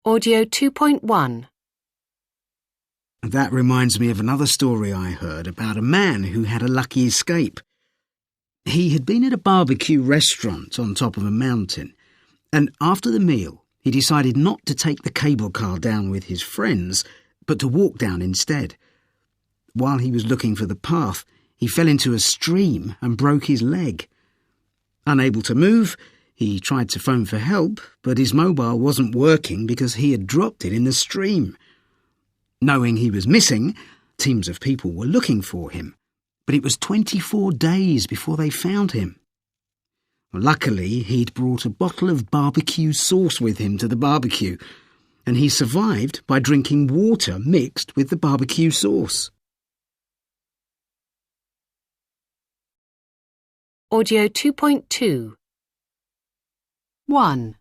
Audio 2.1. That reminds me of another story I heard about a man who had a lucky escape. He had been at a barbecue restaurant on top of a mountain, and after the meal, he decided not to take the cable car down with his friends, but to walk down instead. While he was looking for the path, he fell into a stream and broke his leg. Unable to move, he tried to phone for help, but his mobile wasn't working because he had dropped it in the stream. Knowing he was missing, teams of people were looking for him, but it was 24 days before they found him. Luckily, he'd brought a bottle of barbecue sauce with him to the barbecue, and he survived by drinking water mixed with the barbecue sauce. Audio 2.2. 1.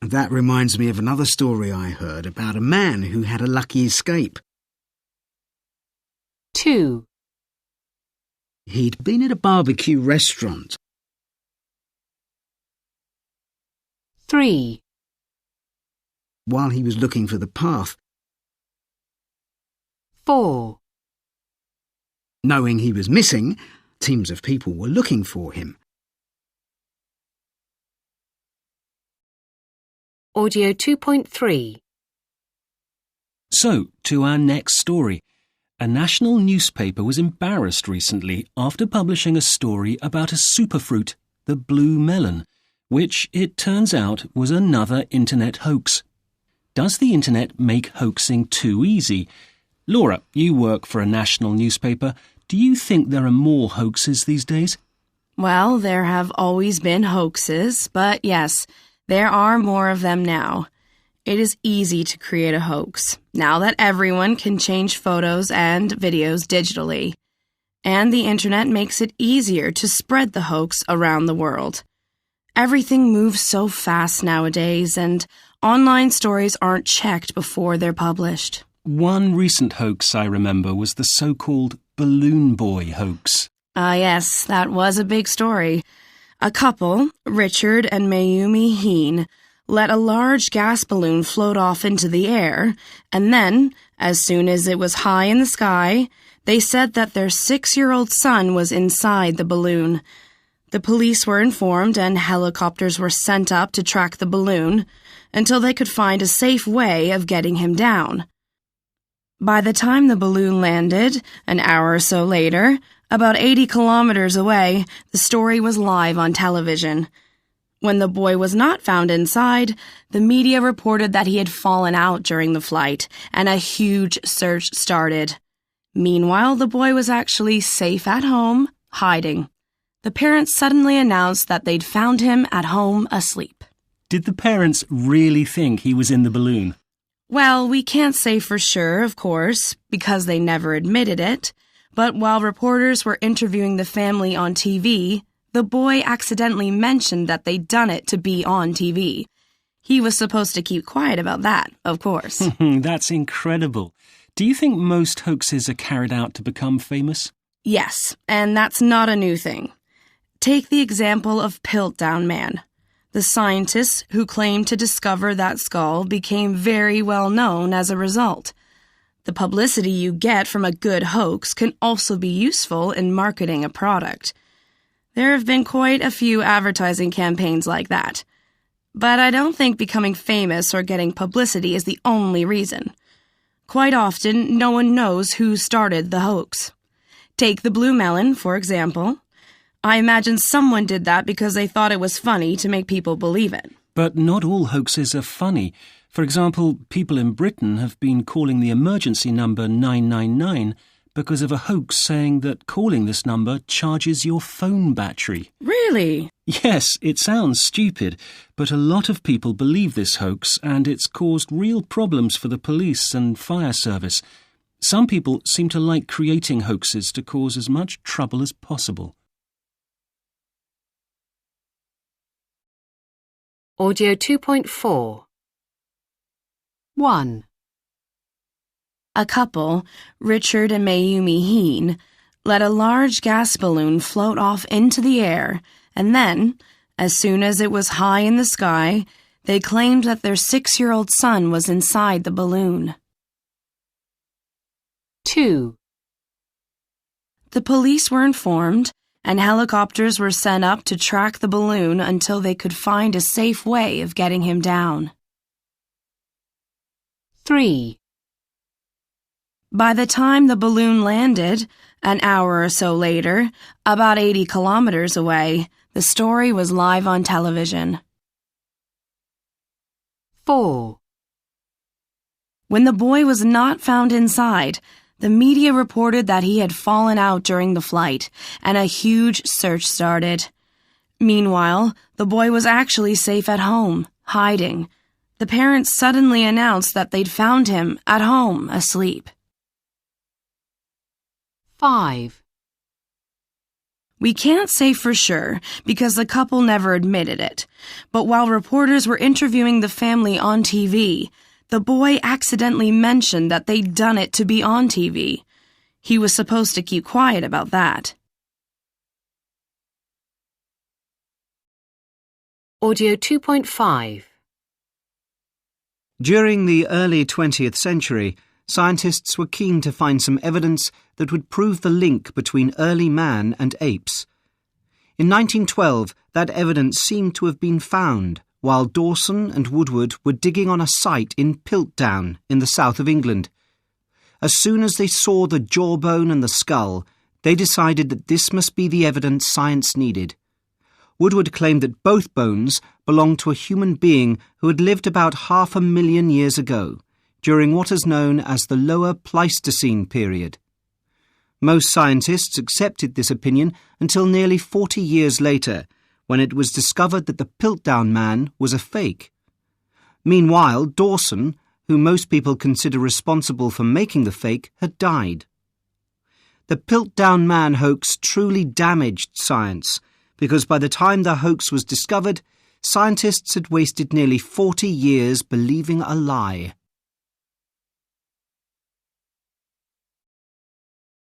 That reminds me of another story I heard about a man who had a lucky escape. 2. He'd been at a barbecue restaurant. 3. While he was looking for the path, 4. knowing he was missing, teams of people were looking for him. Audio 2.3. So, to our next story. A national newspaper was embarrassed recently after publishing a story about a superfruit, the blue melon, which, it turns out, was another internet hoax. Does the internet make hoaxing too easy? Laura, you work for a national newspaper. Do you think there are more hoaxes these days? Well, there have always been hoaxes, but yes, there are more of them now. It is easy to create a hoax, now that everyone can change photos and videos digitally. And the internet makes it easier to spread the hoax around the world. Everything moves so fast nowadays, and online stories aren't checked before they're published. One recent hoax I remember was the so-called Balloon Boy hoax. Yes, that was a big story. A couple, Richard and Mayumi Heen, let a large gas balloon float off into the air, and then, as soon as it was high in the sky, they said that their 6-year-old son was inside the balloon. The police were informed and helicopters were sent up to track the balloon until they could find a safe way of getting him down. By the time the balloon landed, an hour or so later, about 80 kilometers away, the story was live on television. When the boy was not found inside, the media reported that he had fallen out during the flight, and a huge search started. Meanwhile, the boy was actually safe at home, hiding. The parents suddenly announced that they'd found him at home asleep. Did the parents really think he was in the balloon? Well, we can't say for sure, of course, because they never admitted it. But while reporters were interviewing the family on TV, the boy accidentally mentioned that they'd done it to be on TV. He was supposed to keep quiet about that, of course. That's incredible. Do you think most hoaxes are carried out to become famous? Yes, and that's not a new thing. Take the example of Piltdown Man. The scientists who claimed to discover that skull became very well known as a result. The publicity you get from a good hoax can also be useful in marketing a product. There have been quite a few advertising campaigns like that. But I don't think becoming famous or getting publicity is the only reason. Quite often, no one knows who started the hoax. Take the blue melon, for example. I imagine someone did that because they thought it was funny to make people believe it. But not all hoaxes are funny. For example, people in Britain have been calling the emergency number 999 because of a hoax saying that calling this number charges your phone battery. Really? Yes, it sounds stupid, but a lot of people believe this hoax, and it's caused real problems for the police and fire service. Some people seem to like creating hoaxes to cause as much trouble as possible. Audio 2.4. 1. A couple, Richard and Mayumi Heen, let a large gas balloon float off into the air, and then, as soon as it was high in the sky, They claimed that their 6-year-old son was inside the balloon. 2, The police were informed, and helicopters were sent up to track the balloon until they could find a safe way of getting him down. 3, By the time the balloon landed, an hour or so later, about 80 kilometers away, the story was live on television. 4, When the boy was not found inside, the media reported that he had fallen out during the flight, and a huge search started. Meanwhile, the boy was actually safe at home, hiding. The parents suddenly announced that they'd found him at home, asleep. 5, We can't say for sure because the couple never admitted it, but while reporters were interviewing the family on TV, the boy accidentally mentioned that they'd done it to be on TV. He was supposed to keep quiet about that. Audio 2.5. During the early 20th century, scientists were keen to find some evidence that would prove the link between early man and apes. In 1912, that evidence seemed to have been found while Dawson and Woodward were digging on a site in Piltdown in the south of England. As soon as they saw the jawbone and the skull, they decided that this must be the evidence science needed. Woodward claimed that both bones belonged to a human being who had lived about 500,000 years ago, during what is known as the Lower Pleistocene period. Most scientists accepted this opinion until nearly 40 years later, when it was discovered that the Piltdown man was a fake. Meanwhile, Dawson, who most people consider responsible for making the fake, had died. The Piltdown man hoax truly damaged science, because by the time the hoax was discovered, scientists had wasted nearly 40 years believing a lie.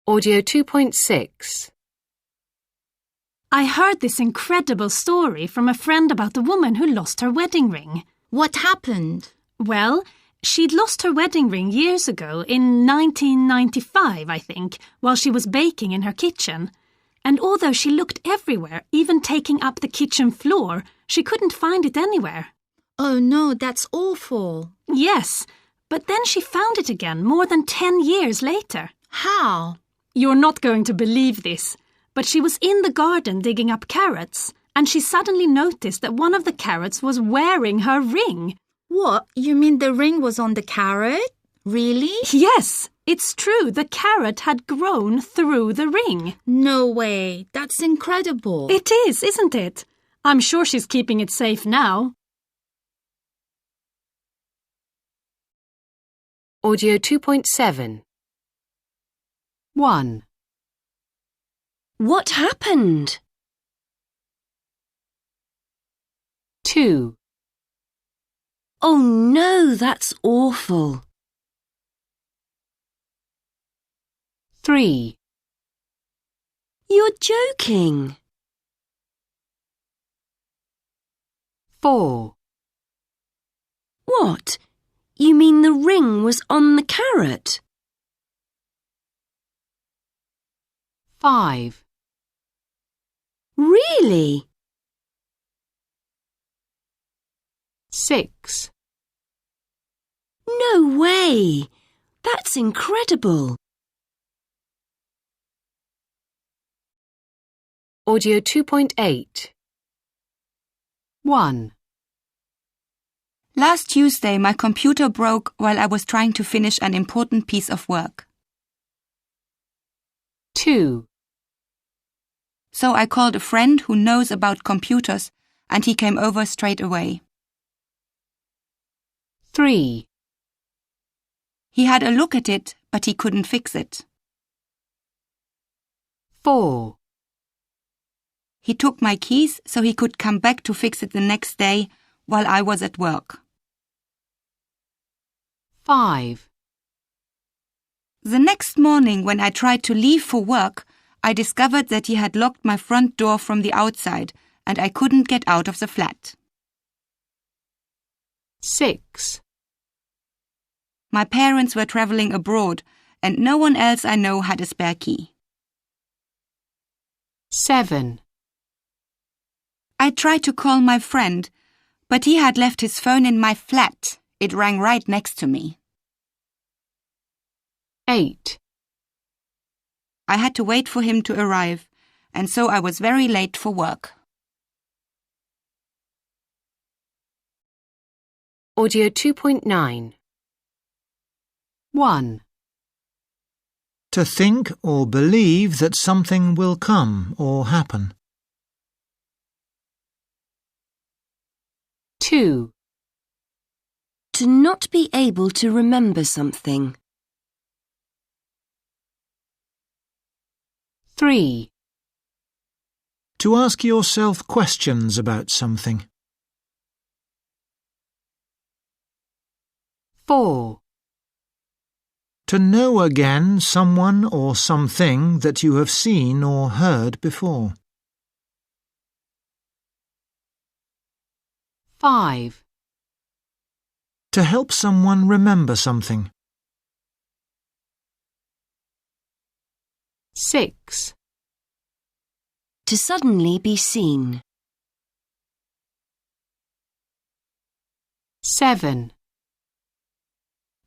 Audio 2.6. I heard this incredible story from a friend about a woman who lost her wedding ring. What happened? Well, she'd lost her wedding ring years ago, in 1995, I think, while she was baking in her kitchen. And although she looked everywhere, even taking up the kitchen floor, she couldn't find it anywhere. Oh no, that's awful. Yes, but then she found it again more than 10 years later. How? You're not going to believe this, but she was in the garden digging up carrots, and she suddenly noticed that one of the carrots was wearing her ring. What? You mean the ring was on the carrot? Really? Yes, it's true. The carrot had grown through the ring. No way. That's incredible. It is, isn't it? I'm sure she's keeping it safe now. Audio 2.7. 1, What happened? 2, Oh no, that's awful. 3, You're joking. 4, What? You mean the ring was on the carrot? 5, Really? 6, No way. That's incredible. Audio 2.8. 1, Last Tuesday, my computer broke while I was trying to finish an important piece of work. 2, So I called a friend who knows about computers, and he came over straight away. 3, He had a look at it, but he couldn't fix it. 4, He took my keys so he could come back to fix it the next day while I was at work. 5, The next morning, when I tried to leave for work, I discovered that he had locked my front door from the outside, and I couldn't get out of the flat. 6. My parents were travelling abroad, and no one else I know had a spare key. 7. I tried to call my friend, but he had left his phone in my flat. It rang right next to me. 8. I had to wait for him to arrive, and so I was very late for work. Audio 2.9. 1. To think or believe that something will come or happen. 2. To not be able to remember something. 3. To ask yourself questions about something. 4. To know again someone or something that you have seen or heard before. 5. To help someone remember something. 6. To suddenly be seen. 7.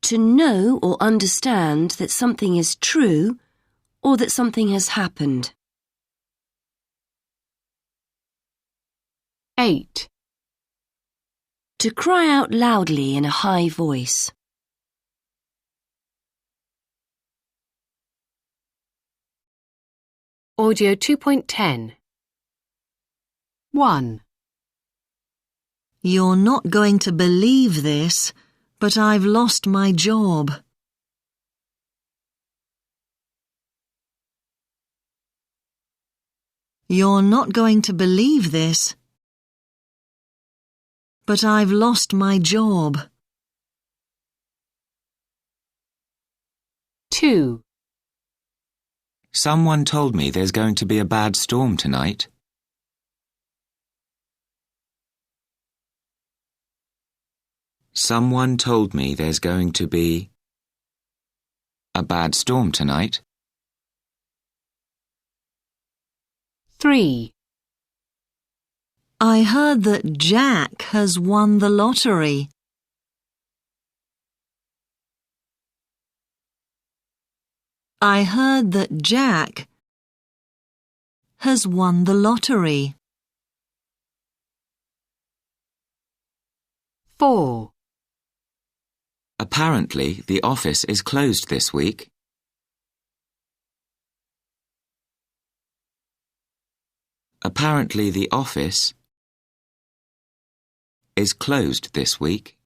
To know or understand that something is true or that something has happened. 8. To cry out loudly in a high voice. Audio 2.10. 1. You're not going to believe this, but I've lost my job. You're not going to believe this, but I've lost my job. 2. Someone told me there's going to be a bad storm tonight. Someone told me there's going to be a bad storm tonight. 3. I heard that Jack has won the lottery. I heard that Jack has won the lottery. 4. Apparently, the office is closed this week. Apparently, the office is closed this week.